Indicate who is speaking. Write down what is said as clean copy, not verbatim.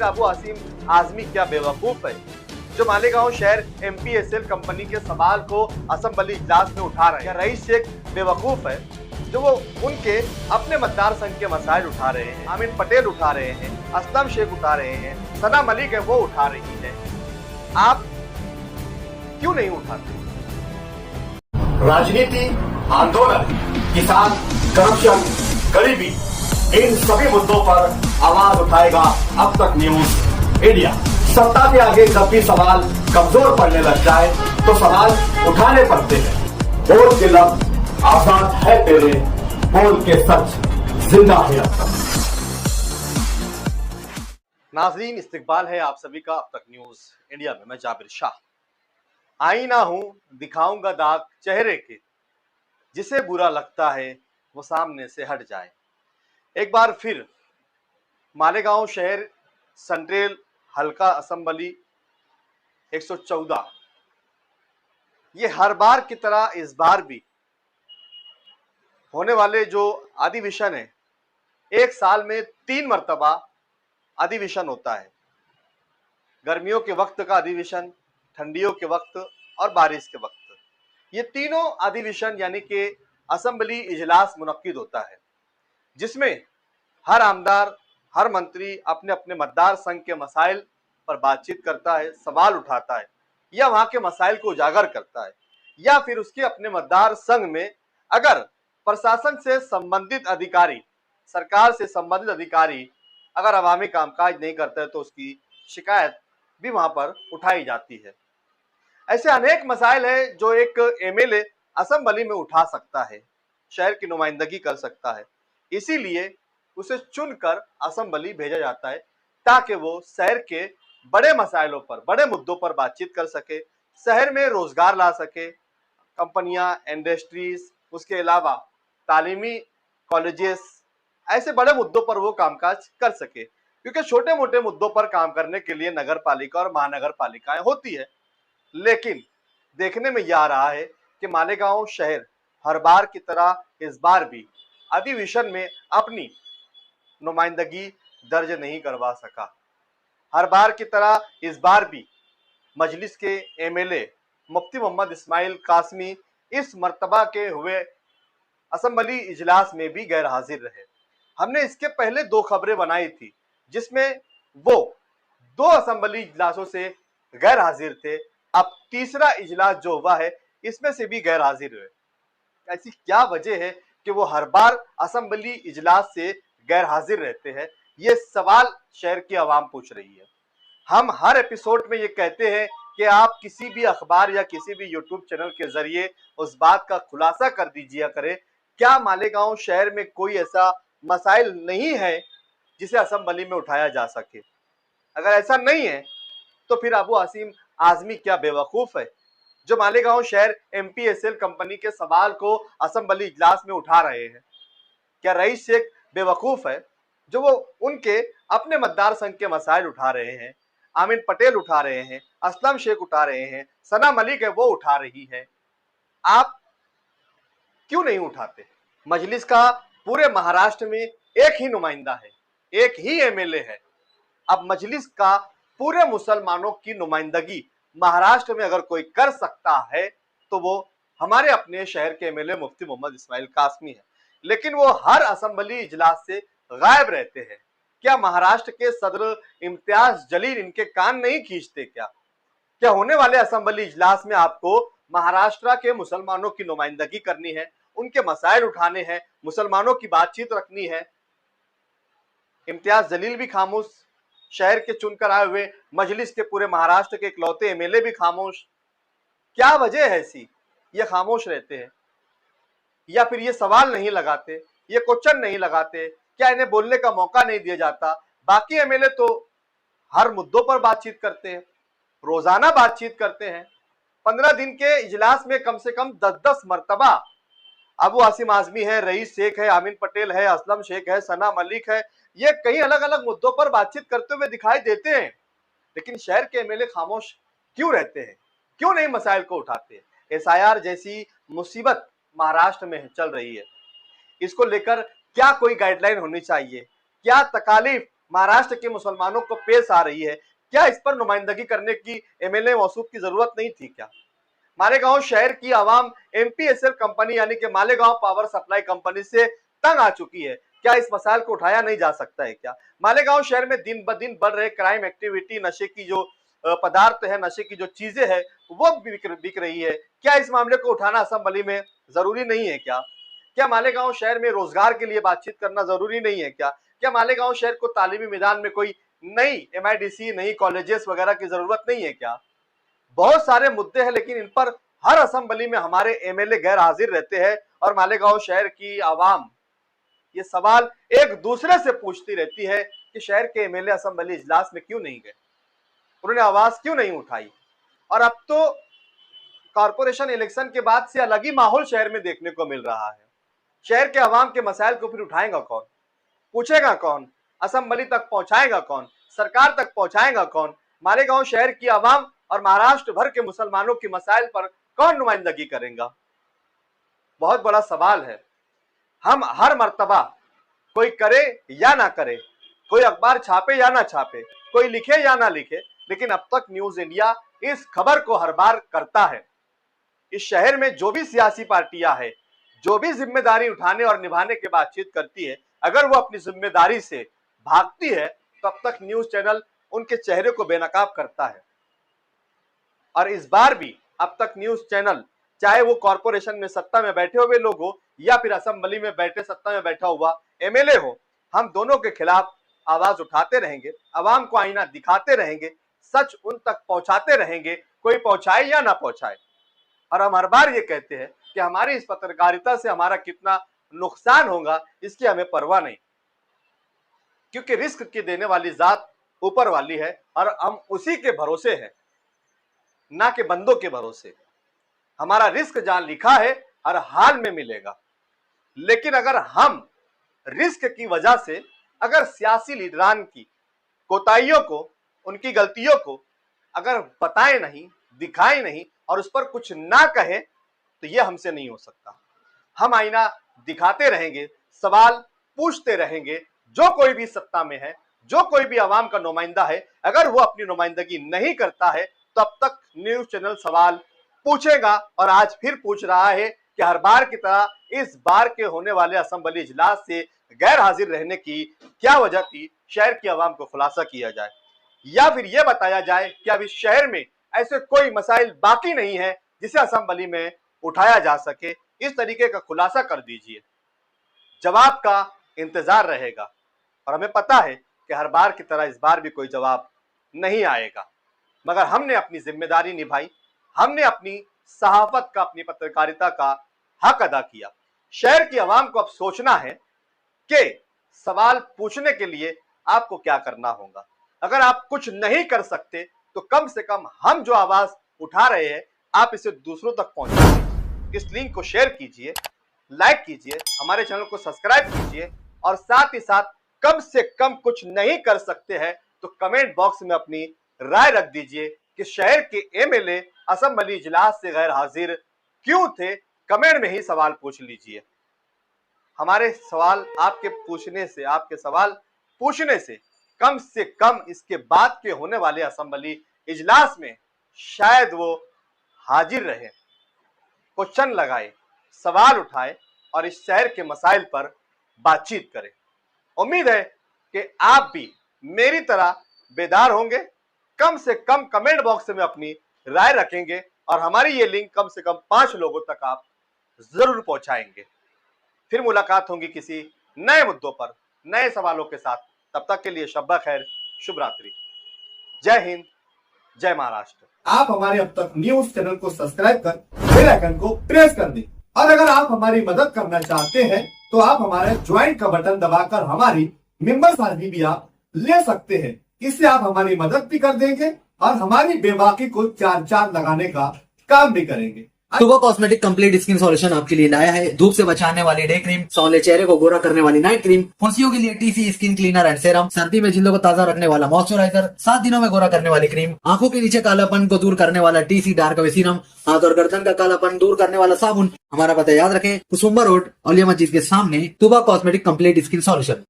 Speaker 1: आखिर अबू आसिम आजमी क्या बेवकूफ है जो मालेगांव शहर एमपीएसएल कंपनी के सवाल को असेंबली इजलास में उठा रहे हैं? रईस शेख बेवकूफ है जो वो उनके अपने मतदार संघ के मसाइल उठा रहे हैं? आमिर पटेल उठा रहे हैं, असलम शेख उठा रहे हैं, सना मलिक है वो उठा रही है, आप क्यों नहीं उठाते?
Speaker 2: राजनीति, आंदोलन, किसान, करप्शन, गरीबी, इन सभी मुद्दों पर आवाज उठाएगा अब तक न्यूज इंडिया। सत्ता के आगे जब भी सवाल कमजोर पड़ने लग जाए तो सवाल उठाने पड़ते हैं। बोल के लफ्ज आजाद है तेरे, बोल के सच जिंदा है अब तक।
Speaker 1: नाजरीन, इस्तकबाल है आप सभी का अब तक न्यूज इंडिया में। मैं जाबिर शाह। आईना हूं, दिखाऊंगा दाग चेहरे के, जिसे बुरा लगता है वो सामने से हट जाए। एक बार फिर मालेगांव शहर सेंट्रल हल्का असेंबली 114, ये हर बार की तरह इस बार भी होने वाले जो अधिवेशन है, एक साल में 3 मरतबा अधिवेशन होता है। गर्मियों के वक्त का अधिवेशन, ठंडियों के वक्त और बारिश के वक्त, ये तीनों अधिवेशन यानी कि असेंबली इजलास मुनक्किद होता है, जिसमें हर आमदार, हर मंत्री अपने अपने मतदार संघ के मसाइल पर बातचीत करता है, सवाल उठाता है, या वहां के मसाइल को उजागर करता है, या फिर उसके अपने मतदार संघ में अगर प्रशासन से संबंधित अधिकारी, सरकार से संबंधित अधिकारी अगर अवामी कामकाज नहीं करते तो उसकी शिकायत भी वहां पर उठाई जाती है। ऐसे अनेक मसाइल है जो एक एमएलए असेंबली में उठा सकता है, शहर की नुमाइंदगी कर सकता है, इसीलिए उसे चुनकर असेंबली भेजा जाता है ताकि वो शहर के बड़े मसाइलों पर, बड़े मुद्दों पर बातचीत कर सके, शहर में रोजगार ला सके, कंपनियां, इंडस्ट्रीज, उसके अलावा तालीमी कॉलेजेस, ऐसे बड़े मुद्दों पर वो कामकाज कर सके, क्योंकि छोटे मोटे मुद्दों पर काम करने के लिए नगर पालिका और महानगर पालिकाएं होती है। लेकिन देखने में यह आ रहा है कि मालेगांव शहर हर बार की तरह इस बार भी अधिवेशन में अपनी नुमाइंदगी दर्ज नहीं करवा सका। हर बार की तरह इस बार भी मजलिस के एमएलए मुफ्ती मोहम्मद इस्माइल कासमी इस मर्तबा के हुए असेंबली इजलास में भी गैर हाजिर रहे। हमने इसके पहले 2 खबरें बनाई थी जिसमें वो 2 असेंबली इजलासों से गैर हाजिर थे। अब तीसरा इजलास जो हुआ है इसमें से भी गैर हाजिर हुए। ऐसी क्या वजह है कि वो हर बार असेंबली इजलास से गैर हाजिर रहते हैं? ये सवाल शहर की आवाम पूछ रही है। हम हर एपिसोड में ये कहते हैं कि आप किसी भी अखबार या किसी भी यूट्यूब चैनल के जरिए उस बात का खुलासा कर दीजिए करें, क्या मालेगांव शहर में कोई ऐसा मसाइल नहीं है जिसे असेंबली में उठाया जा सके? अगर ऐसा नहीं है तो फिर अबू आसिम आजमी क्या बेवकूफ है जो मालेगांव शहर एमपीएसएल कंपनी के सवाल को असेंबली इजलास में उठा रहे हैं? क्या रईस शेख बेवकूफ है जो वो उनके अपने मतदार संघ के मसाइल उठा रहे हैं? आमिर पटेल उठा रहे हैं, असलम शेख उठा रहे हैं, सना मलिक है वो उठा रही है, आप क्यों नहीं उठाते? मजलिस का पूरे महाराष्ट्र में एक ही नुमाइंदा है, एक ही एमएलए है। अब मजलिस का पूरे मुसलमानों की नुमाइंदगी महाराष्ट्र में अगर कोई कर सकता है तो वो हमारे अपने शहर के एमएलए मुफ्ती मोहम्मद इस्माइल कासमी है, लेकिन वो हर असेंबली इजलास से गायब रहते हैं। क्या महाराष्ट्र के सदर इम्तियाज जलील इनके कान नहीं खींचते? क्या होने वाले असेंबली इजलास में आपको महाराष्ट्र के मुसलमानों की नुमाइंदगी करनी है, उनके मसाइल उठाने हैं, मुसलमानों की बातचीत रखनी है? इम्तियाज जलील भी खामोश, शहर के चुनकर आए हुए मजलिस के पूरे महाराष्ट्र के इकलौते एमएलए भी खामोश। क्या वजह है ऐसी ये खामोश रहते हैं? या फिर ये सवाल नहीं लगाते, ये क्वेश्चन नहीं लगाते? क्या इन्हें बोलने का मौका नहीं दिया जाता? बाकी एमएलए तो हर मुद्दों पर बातचीत करते हैं, रोजाना बातचीत करते हैं। 15 दिन के इजलास में कम से कम 10-10 मरतबा अबू आसिम आजमी है, रईस शेख है, आमिर पटेल है, असलम शेख है, सना मलिक है, ये कई अलग अलग मुद्दों पर बातचीत करते हुए दिखाई देते हैं। लेकिन शहर के एमएलए खामोश क्यों रहते हैं? क्यों नहीं मसाइल को उठाते? एसआईआर जैसी मुसीबत महाराष्ट्र में चल रही है, इसको लेकर क्या कोई गाइडलाइन होनी चाहिए? क्या तकालीफ महाराष्ट्र के मुसलमानों को पेश आ रही है, क्या इस पर नुमाइंदगी करने की एमएलए मौसूफ की जरूरत नहीं थी क्या? मालेगांव शहर की आवाम एमपीएसएल कंपनी यानी कि मालेगांव पावर सप्लाई कंपनी से तंग आ चुकी है, क्या इस मसाइल को उठाया नहीं जा सकता है क्या? मालेगांव शहर में दिन ब दिन बढ़ रहे क्राइम एक्टिविटी, नशे की जो पदार्थ है, नशे की जो चीजें है वो बिक रही है, क्या इस मामले को उठाना असेंबली में जरूरी नहीं है क्या? क्या मालेगांव शहर में रोजगार के लिए बातचीत करना जरूरी नहीं है क्या? क्या मालेगांव शहर को तालीमी मैदान में कोई नई एमआईडीसी, नई कॉलेजेस वगैरह की जरूरत नहीं है क्या? बहुत सारे मुद्दे हैं, लेकिन इन पर हर असेंबली में हमारे एमएलए गैर हाजिर रहते हैं और मालेगांव शहर की आवाम ये सवाल एक दूसरे से पूछती रहती है कि शहर के एमएलए असेंबली इजलास में क्यों नहीं गए, उन्होंने आवाज क्यों नहीं उठाई। और अब तो कॉर्पोरेशन इलेक्शन के बाद से अलग ही माहौल शहर में देखने को मिल रहा है। शहर के आवाम के मसाइल को फिर उठाएगा कौन, पूछेगा कौन, असेंबली तक पहुंचाएगा कौन, सरकार तक पहुंचाएगा कौन? मालेगांव शहर की आवाम और महाराष्ट्र भर के मुसलमानों की मसाइल पर कौन नुमाइंदगी करेगा? बहुत बड़ा सवाल है। हम हर मर्तबा, कोई करे या ना करे, कोई अखबार छापे या ना छापे, कोई लिखे या ना लिखे, लेकिन अब तक न्यूज इंडिया इस खबर को हर बार करता है। इस शहर में जो भी सियासी पार्टियां हैं, जो भी जिम्मेदारी उठाने और निभाने की बातचीत करती है, अगर वो अपनी जिम्मेदारी से भागती है तो अब तक न्यूज चैनल उनके चेहरे को बेनकाब करता है। और इस बार भी अब तक न्यूज चैनल, चाहे वो कॉर्पोरेशन में सत्ता में बैठे हुए लोग हो या फिर असेंबली में बैठे सत्ता में बैठा हुआ एमएलए हो, हम दोनों के खिलाफ आवाज उठाते रहेंगे, आवाम को आईना दिखाते रहेंगे, सच उन तक पहुंचाते रहेंगे, कोई पहुंचाए या ना पहुंचाए। और हम हर बार ये कहते हैं कि हमारी इस पत्रकारिता से हमारा कितना नुकसान होगा इसकी हमें परवाह नहीं, क्योंकि रिस्क की देने वाली जात ऊपर वाली है और हम उसी के भरोसे हैं, ना कि बंदों के भरोसे। हमारा रिस्क जहां लिखा है हर हाल में मिलेगा। लेकिन अगर हम रिस्क की वजह से अगर सियासी लीडरान की कोताहियों को, उनकी गलतियों को अगर बताएं नहीं, दिखाएं नहीं और उस पर कुछ ना कहें तो यह हमसे नहीं हो सकता। हम आईना दिखाते रहेंगे, सवाल पूछते रहेंगे। जो कोई भी सत्ता में है, जो कोई भी आवाम का नुमाइंदा है, अगर वो अपनी नुमाइंदगी नहीं करता है तो अब तक न्यूज चैनल सवाल पूछेगा। और आज फिर पूछ रहा है कि हर बार की तरह इस बार के होने वाले असेंबली इजलास से गैर हाजिर रहने की क्या वजह थी, शहर की आवाम को खुलासा किया जाए या फिर यह बताया जाए कि अब इस शहर में ऐसे कोई मसाइल बाकी नहीं है जिसे असेंबली में उठाया जा सके। इस तरीके का खुलासा कर दीजिए। जवाब का इंतजार रहेगा और हमें पता है कि हर बार की तरह इस बार भी कोई जवाब नहीं आएगा, मगर हमने अपनी जिम्मेदारी निभाई, हमने अपनी सहाफत का, अपनी पत्रकारिता का हक अदा किया। शहर की आवाम को अब सोचना है कि सवाल पूछने के लिए आपको क्या करना होगा। अगर आप कुछ नहीं कर सकते तो कम से कम हम जो आवाज उठा रहे हैं आप इसे दूसरों तक पहुंचाइए। इस लिंक को शेयर कीजिए, लाइक कीजिए, हमारे चैनल को सब्सक्राइब कीजिए और साथ ही साथ कम से कम कुछ नहीं कर सकते हैं तो कमेंट बॉक्स में अपनी राय रख दीजिए कि शहर के एमएलए असेंबली इजलास से गैर हाजिर क्यों थे। कमेंट में ही सवाल पूछ लीजिए। हमारे सवाल आपके पूछने से, आपके सवाल पूछने से कम इसके बाद के होने वाले असेंबली इजलास में शायद वो हाजिर रहे, क्वेश्चन लगाए, सवाल उठाए और इस शहर के मसाइल पर बातचीत करें। उम्मीद है कि आप भी मेरी तरह बेदार होंगे, कम से कम कमेंट बॉक्स में अपनी राय रखेंगे और हमारी ये लिंक कम से कम 5 लोगों तक आप जरूर पहुंचाएंगे। फिर मुलाकात होगी किसी नए मुद्दों पर, नए सवालों के साथ। तब तक के लिए शब्बा खैर, शुभ रात्रि, जय हिंद, जय महाराष्ट्र।
Speaker 2: आप हमारे अब तक न्यूज चैनल को सब्सक्राइब कर बेल आइकन को प्रेस कर दें और अगर आप हमारी मदद करना चाहते हैं तो आप हमारे ज्वाइन का बटन दबाकर हमारी मेंबर साथी भी आप ले सकते हैं। इससे आप हमारी मदद भी कर देंगे और हमारी बेबाकी को चार चांद लगाने का काम भी करेंगे।
Speaker 3: सुबह कॉस्मेटिक कंप्लीट स्किन सॉल्यूशन आपके लिए लाया है। धूप से बचाने वाली डे क्रीम, सौंले चेहरे को गोरा करने वाली नाइट क्रीम, फुंसियों के लिए TC skin cleaner and serum, सर्दी में जिल्दों को ताजा रखने वाला मॉइस्चराइजर, 7 दिनों में गोरा करने वाली क्रीम, आंखों के नीचे कालापन को दूर करने वाला टीसी डार्क वे सीरम, हाथ और गर्दन का कालापन दूर करने वाला साबुन। हमारा पता याद रखें, कुसुम्बा रोड, औलिया मस्जिद के सामने, सुबह कॉस्मेटिक कंप्लीट स्किन सॉल्यूशन।